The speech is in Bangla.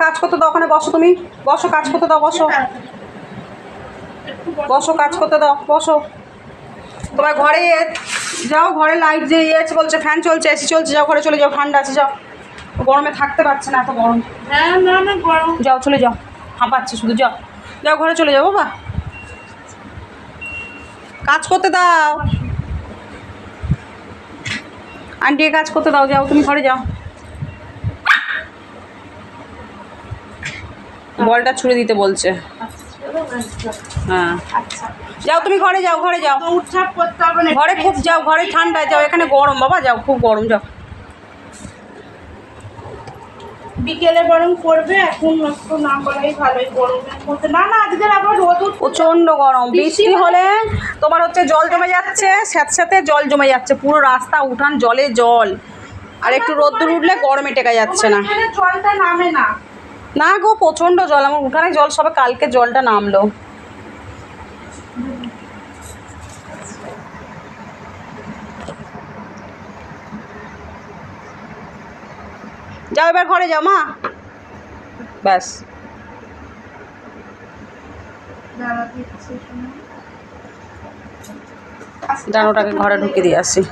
কাজ করতে দাও, ওখানে বসো তুমি, বসো কাজ করতে দাও, বসো বসো কাজ করতে দাও, বসো। তোমার ঘরে যাও, ঘরে লাইট যে আছে বলছে, ফ্যান চলছে, এসি চলছে, যাও ঘরে চলে যাও, ঠান্ডা আছে, যাও। গরমে থাকতে পারছে না, এত গরম। হ্যাঁ না গরম। যাও চলে যাও, হাঁপাচ্ছে শুধু, যাও যাও ঘরে চলে যাও বাবা, কাজ করতে দাও, আন্টিকে কাজ করতে দাও, যাও তুমি ঘরে যাও। বলটা ছুঁড়ে দিতে বলছে। হ্যাঁ যাও তুমি ঘরে যাও, ঘরে যাও, উৎসাহ করতে হবে না, ঘরে খুব যাও, ঘরে ঠান্ডা, যাও, এখানে গরম বাবা, যাও খুব গরম, যাও। বিকেলে বরং করবে, এখন একটু না করাই ভালো। গরমের মধ্যে না আজকের আবার রোদ প্রচণ্ড গরম, বৃষ্টি হলে তোমার হচ্ছে জল জমে যাচ্ছে, স্যাঁতস্যাঁতে জল জমে যাচ্ছে, পুরো রাস্তা উঠান জলে জল, আর একটু রোদ্দুর উঠলে গরমে টেকা যাচ্ছে না। জলটা নামে না। না গো প্রচণ্ড জল, আমার উঠানে জল সবে কালকে জলটা নামলো। যাও এবার ঘরে যাও মা, ব্যাস। জানোটাকে ঘরে ঢুকিয়ে দিয়ে আসি।